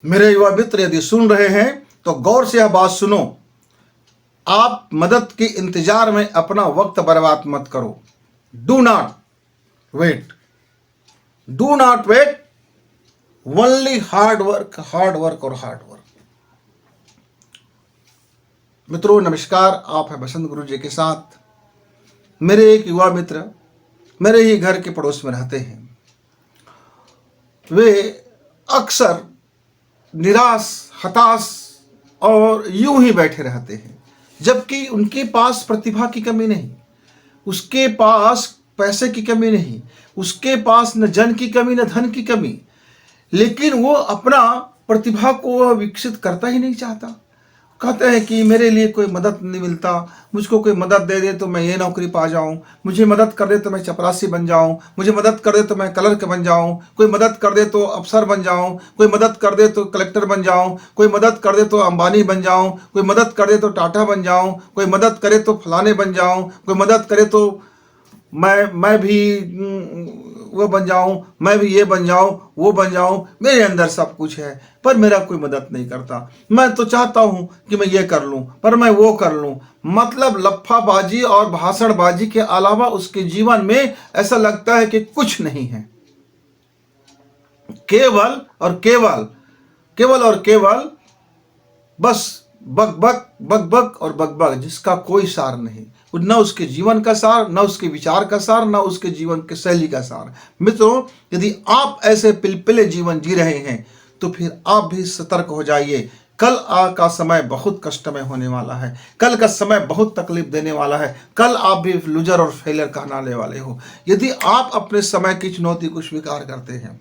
मेरे युवा मित्र यदि सुन रहे हैं तो गौर से यह बात सुनो। आप मदद के इंतजार में अपना वक्त बर्बाद मत करो। Do not wait, do not wait, only hard work, hard work और हार्ड वर्क। मित्रों नमस्कार, आप हैं बसंत गुरु जी के साथ। मेरे एक युवा मित्र मेरे ही घर के पड़ोस में रहते हैं। वे अक्सर निराश, हताश और यूं ही बैठे रहते हैं, जबकि उनके पास प्रतिभा की कमी नहीं, उसके पास पैसे की कमी नहीं, उसके पास न जन की कमी न धन की कमी, लेकिन वो अपना प्रतिभा को विकसित करता ही नहीं चाहता। कहते हैं कि मेरे लिए कोई मदद नहीं मिलता, मुझको कोई मदद दे दे तो मैं ये नौकरी पा जाऊं, मुझे मदद कर दे तो मैं चपरासी बन जाऊं, मुझे मदद कर दे तो मैं क्लर्क बन जाऊं, कोई मदद कर दे तो अफसर बन जाऊं, कोई मदद कर दे तो कलेक्टर बन जाऊं, कोई मदद कर दे तो अंबानी बन जाऊं, कोई मदद कर दे तो टाटा बन जाऊं, कोई मदद करे तो फलाने बन जाऊं, कोई मदद करे तो मैं भी वो बन जाऊं, मैं भी ये बन जाऊं, वो बन जाऊं। मेरे अंदर सब कुछ है पर मेरा कोई मदद नहीं करता। मैं तो चाहता हूं कि मैं ये कर लूं पर मैं वो कर लूं। मतलब लफ्फाबाजी और भाषणबाजी के अलावा उसके जीवन में ऐसा लगता है कि कुछ नहीं है। केवल और केवल, केवल और केवल बस बक बक बक बक और बक बक, जिसका कोई सार नहीं। न उसके जीवन का सार, न उसके विचार का सार, न उसके जीवन के शैली का सार। मित्रों यदि आप ऐसे पिलपिले जीवन जी रहे हैं तो फिर आप भी सतर्क हो जाइए। कल का समय बहुत कष्टमय होने वाला है, कल का समय बहुत तकलीफ देने वाला है। कल आप भी लूजर और फेलियर कहलाने वाले हो यदि आप अपने समय की चुनौती को स्वीकार करते हैं।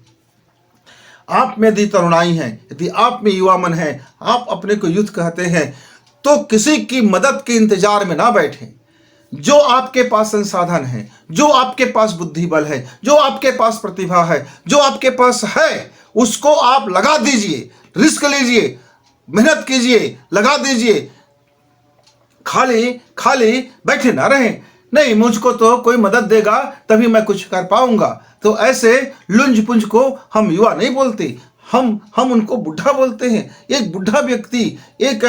आप में यदि तरुणाई है, यदि आप में युवा मन है, आप अपने को युद्ध कहते हैं, तो किसी की मदद के इंतजार में ना बैठे। जो आपके पास संसाधन है, जो आपके पास बुद्धि बल है, जो आपके पास प्रतिभा है, जो आपके पास है, उसको आप लगा दीजिए, रिस्क लीजिए, मेहनत कीजिए, लगा दीजिए। खाली खाली बैठे ना रहें, नहीं मुझको तो कोई मदद देगा तभी मैं कुछ कर पाऊंगा। तो ऐसे लुंज पुंज को हम युवा नहीं बोलते, हम उनको बुढ़ा बोलते हैं। एक बुढ़ा व्यक्ति, एक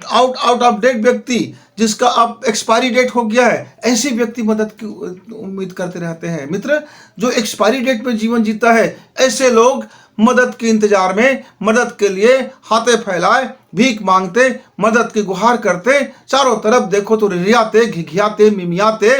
आउट ऑफ डेट व्यक्ति, जिसका अब एक्सपायरी डेट हो गया है, ऐसे व्यक्ति मदद की उम्मीद करते रहते हैं। मित्र, जो एक्सपायरी डेट में जीवन जीता है, ऐसे लोग मदद के इंतजार में, मदद के लिए हाथे फैलाए, भीख मांगते, मदद की गुहार करते, चारों तरफ देखो तो रियाते, घिघियाते, मिमियाते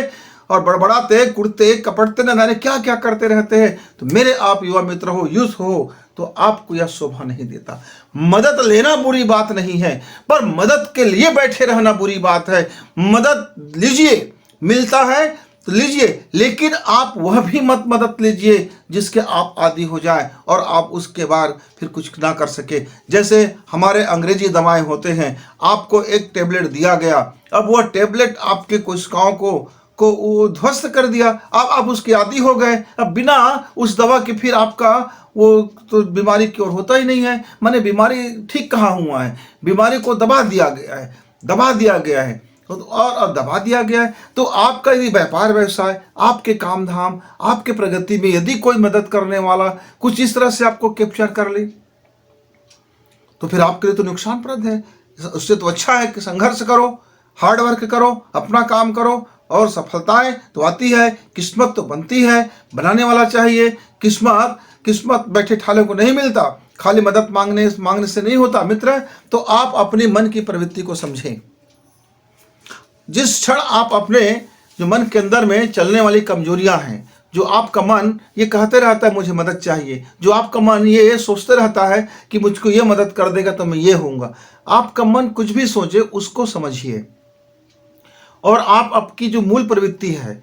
और बड़बड़ाते, कुड़ते, कपड़ते, न जाने क्या क्या करते रहते हैं। तो मेरे आप युवा मित्र हो, यूथ हो, तो आपको यह शोभा नहीं देता। मदद लेना बुरी बात नहीं है, पर मदद के लिए बैठे रहना बुरी बात है। मदद लीजिए, मिलता है तो लीजिए, लेकिन आप वह भी मत मदद लीजिए जिसके आप आदी हो जाए और आप उसके बाद फिर कुछ ना कर सके। जैसे हमारे अंग्रेजी दवाएं होते हैं, आपको एक टेबलेट दिया गया, अब वह टेबलेट आपके कोशिकाओं को वो ध्वस्त कर दिया, अब आप उसके आदी हो गए। अब बिना उस दवा के फिर आपका वो तो बीमारी की ओर होता ही नहीं है। माने बीमारी ठीक कहाँ हुआ है, बीमारी को दबा दिया गया है, दबा दिया गया है और दबा दिया गया है। तो आपका यदि व्यापार व्यवसाय, आपके काम धाम, आपके प्रगति में यदि कोई मदद करने वाला कुछ इस तरह से आपको कैप्चर कर ले तो फिर आपके लिए तो नुकसानप्रद है। उससे तो अच्छा है कि संघर्ष करो, हार्ड वर्क करो, अपना काम करो, और सफलताएं तो आती है, किस्मत तो बनती है, बनाने वाला चाहिए। किस्मत बैठे ठाले को नहीं मिलता, खाली मदद मांगने से नहीं होता। मित्र, तो आप अपनी मन की प्रवृत्ति को समझें। जिस क्षण आप अपने जो मन के अंदर में चलने वाली कमजोरियां हैं, जो आपका मन ये कहते रहता है मुझे मदद चाहिए, जो आपका मन ये सोचते रहता है कि मुझको ये मदद कर देगा तो मैं ये होऊंगा, आपका मन कुछ भी सोचे उसको समझिए। और आप आपकी जो मूल प्रवृत्ति है,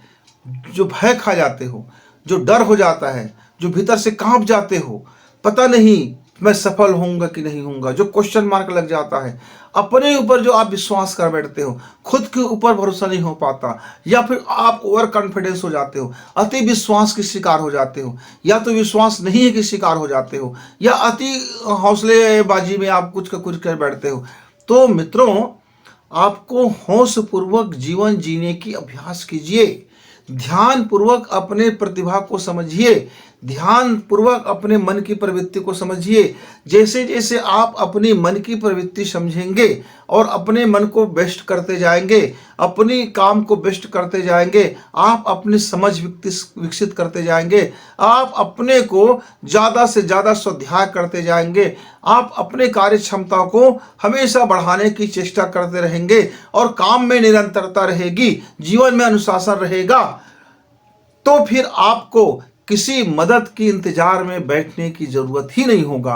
जो भय खा जाते हो, जो डर हो जाता है, जो भीतर से कांप जाते हो, पता नहीं मैं सफल होऊंगा कि नहीं होऊंगा, जो क्वेश्चन मार्क लग जाता है, अपने ऊपर जो आप विश्वास कर बैठते हो, खुद के ऊपर भरोसा नहीं हो पाता, या फिर आप ओवर कॉन्फिडेंस हो जाते हो, अति विश्वास के शिकार हो जाते हो, या तो विश्वास नहीं है कि शिकार हो जाते हो, या अति हौसलेबाजी में आप कुछ का कुछ कर बैठते हो। तो मित्रों, आपको होश पूर्वक जीवन जीने की अभ्यास कीजिए, ध्यान पूर्वक अपने प्रतिभा को समझिए, ध्यान पूर्वक अपने मन की प्रवृत्ति को समझिए। जैसे जैसे आप अपनी मन की प्रवृत्ति समझेंगे और अपने मन को बेस्ट करते जाएंगे, अपनी काम को बेस्ट करते जाएंगे, आप अपनी समझ विकसित करते जाएंगे, आप अपने को ज़्यादा से ज़्यादा स्वाध्याय करते जाएंगे, आप अपने कार्य क्षमता को हमेशा बढ़ाने की चेष्टा करते रहेंगे और काम में निरंतरता रहेगी, जीवन में अनुशासन रहेगा, तो फिर आपको किसी मदद की इंतजार में बैठने की जरूरत ही नहीं होगा।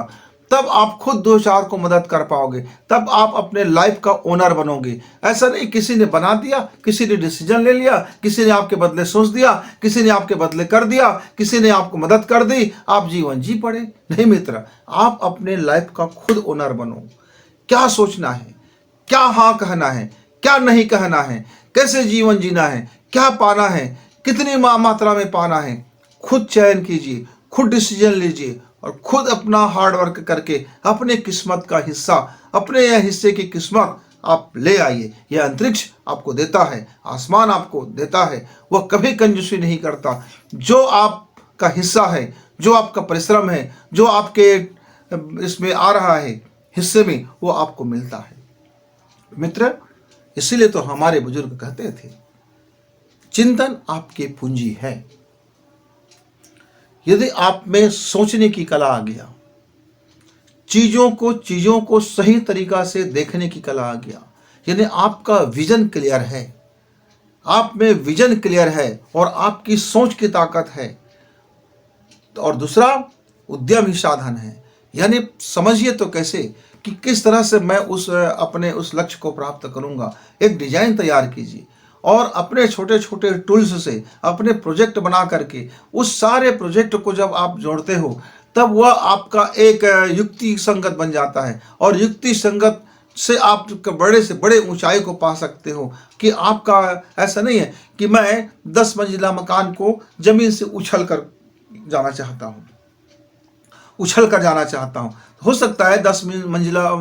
तब आप खुद दो चार को मदद कर पाओगे, तब आप अपने लाइफ का ओनर बनोगे। ऐसा नहीं किसी ने बना दिया, किसी ने डिसीजन ले लिया, किसी ने आपके बदले सोच दिया, किसी ने आपके बदले कर दिया, किसी ने आपको मदद कर दी, आप जीवन जी पड़े। नहीं मित्र, आप अपने लाइफ का खुद ओनर बनो। क्या सोचना है, क्या हाँ कहना है, क्या नहीं कहना है, कैसे जीवन जीना है, क्या पाना है, कितनी मात्रा में पाना है, खुद चयन कीजिए, खुद डिसीजन लीजिए और खुद अपना हार्ड वर्क करके अपने किस्मत का हिस्सा, अपने यह हिस्से की किस्मत आप ले आइए। यह अंतरिक्ष आपको देता है, आसमान आपको देता है, वह कभी कंजूसी नहीं करता। जो आपका हिस्सा है, जो आपका परिश्रम है, जो आपके इसमें आ रहा है हिस्से में, वो आपको मिलता है मित्र। इसीलिए तो हमारे बुजुर्ग कहते थे, चिंतन आपकी पूंजी है। यदि आप में सोचने की कला आ गया, चीजों को सही तरीका से देखने की कला आ गया, यानी आपका विजन क्लियर है, आप में विजन क्लियर है और आपकी सोच की ताकत है, और दूसरा उद्यम ही साधन है। यानी समझिए तो कैसे कि किस तरह से मैं अपने उस लक्ष्य को प्राप्त करूंगा। एक डिजाइन तैयार कीजिए और अपने छोटे छोटे टूल्स से अपने प्रोजेक्ट बना करके उस सारे प्रोजेक्ट को जब आप जोड़ते हो, तब वह आपका एक युक्ति संगत बन जाता है और युक्ति संगत से आप बड़े से बड़े ऊंचाई को पा सकते हो। कि आपका ऐसा नहीं है कि मैं 10 मंजिला मकान को जमीन से उछल कर जाना चाहता हूँ, हो सकता है 10 मंजिला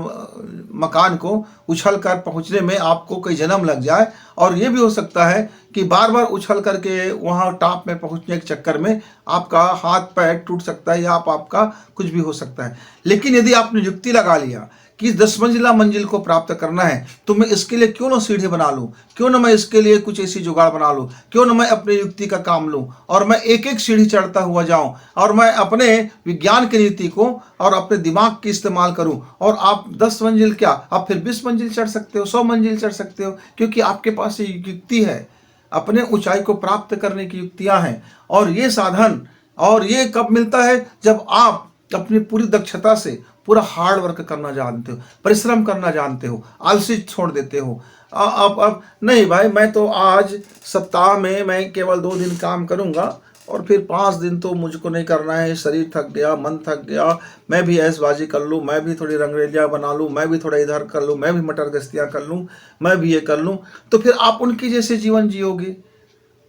मकान को उछल कर पहुंचने में आपको कई जन्म लग जाए, और ये भी हो सकता है कि बार बार उछल करके वहां टॉप में पहुंचने के चक्कर में आपका हाथ पैर टूट सकता है या आपका कुछ भी हो सकता है। लेकिन यदि आपने युक्ति लगा लिया कि 10 मंजिला मंजिल को प्राप्त करना है, तो मैं इसके लिए क्यों ना सीढ़ी बना लूं, क्यों ना मैं इसके लिए कुछ ऐसी जुगाड़ बना लूं, क्यों ना मैं अपनी युक्ति का काम लूं और मैं एक एक सीढ़ी चढ़ता हुआ जाऊं और मैं अपने विज्ञान की नीति को और अपने दिमाग की इस्तेमाल करूं। और आप 10 मंजिल क्या, आप फिर 20 मंजिल चढ़ सकते हो, 100 मंजिल चढ़ सकते हो, क्योंकि आपके पास ये युक्ति है, अपने ऊंचाई को प्राप्त करने की युक्तियां हैं। और ये साधन, और ये कब मिलता है, जब आप अपनी पूरी दक्षता से पूरा हार्ड वर्क करना जानते हो, परिश्रम करना जानते हो, आलसी छोड़ देते हो। अब नहीं भाई, मैं तो आज सप्ताह में मैं केवल 2 दिन काम करूंगा और फिर 5 दिन तो मुझको नहीं करना है, शरीर थक गया, मन थक गया, मैं भी ऐशबाजी कर लूँ, मैं भी थोड़ी रंगरेलियाँ बना लूँ, मैं भी थोड़ा इधर कर लूँ, मैं भी मटर गश्तियाँ कर लूँ, मैं भी ये कर लूँ, तो फिर आप उनकी जैसे जीवन जियोगे।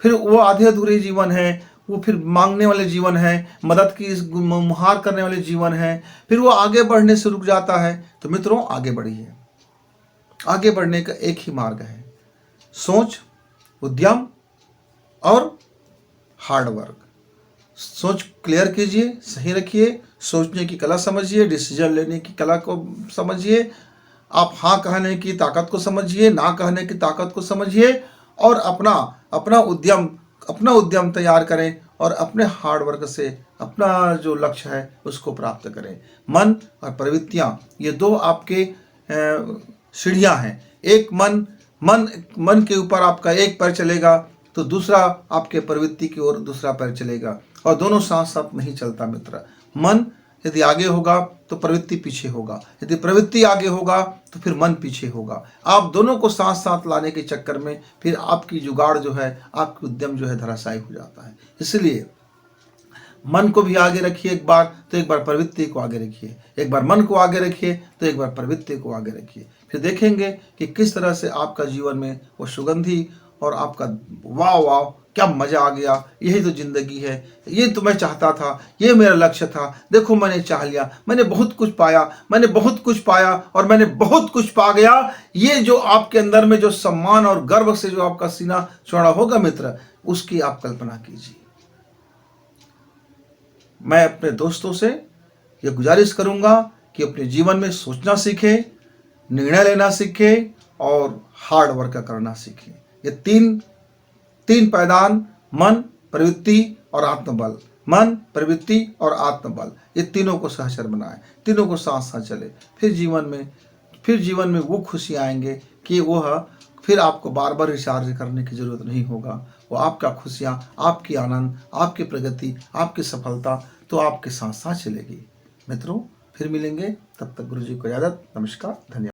फिर वो आधे अधूरे जीवन है, वो फिर मांगने वाले जीवन है, मदद की मुहार करने वाले जीवन है, फिर वो आगे बढ़ने से रुक जाता है। तो मित्रों, आगे बढ़िए। आगे बढ़ने का एक ही मार्ग है, सोच, उद्यम और हार्ड वर्क। सोच क्लियर कीजिए, सही रखिए, सोचने की कला समझिए, डिसीजन लेने की कला को समझिए, आप हाँ कहने की ताकत को समझिए, ना कहने की ताकत को समझिए और अपना उद्यम तैयार करें और अपने हार्ड वर्क से अपना जो लक्ष्य है उसको प्राप्त करें। मन और प्रवृत्तियां, ये 2 आपके सीढ़ियां हैं। एक मन के ऊपर आपका एक पैर चलेगा तो दूसरा आपके प्रवृत्ति की ओर दूसरा पैर चलेगा, और दोनों साथ साथ नहीं चलता मित्र। मन यदि आगे होगा तो प्रवृत्ति पीछे होगा, यदि प्रवृत्ति आगे होगा तो फिर मन पीछे होगा। आप दोनों को साथ साथ लाने के चक्कर में फिर आपकी जुगाड़ जो है, आपकी उद्यम जो है धराशायी हो जाता है। इसलिए मन को भी आगे रखिए एक बार, तो एक बार प्रवृत्ति को आगे रखिए, एक बार मन को आगे रखिए तो एक बार प्रवृत्ति को आगे रखिए। फिर देखेंगे कि किस तरह से आपका जीवन में वो सुगंधी और आपका वाह क्या मजा आ गया, यही तो जिंदगी है, ये तो मैं चाहता था, ये मेरा लक्ष्य था, देखो मैंने चाह लिया, मैंने बहुत कुछ पाया और मैंने बहुत कुछ पा गया। ये जो आपके अंदर में जो सम्मान और गर्व से जो आपका सीना चौड़ा होगा मित्र, उसकी आप कल्पना कीजिए। मैं अपने दोस्तों से ये गुजारिश करूँगा कि अपने जीवन में सोचना सीखें, निर्णय लेना सीखें और हार्ड वर्क करना सीखें। ये तीन पायदान, मन, प्रवृत्ति और आत्मबल, मन, प्रवृत्ति और आत्मबल, ये तीनों को सहचर बनाएं, तीनों को साथ साथ चले। फिर जीवन में वो खुशी आएंगे कि वह फिर आपको बार बार रिचार्ज करने की ज़रूरत नहीं होगा। वो आपका खुशियाँ, आपकी आनंद, आपकी प्रगति, आपकी सफलता तो आपके साथ साथ चलेगी। मित्रों, फिर मिलेंगे, तब तक गुरु जी को इजाज़त। नमस्कार, धन्यवाद।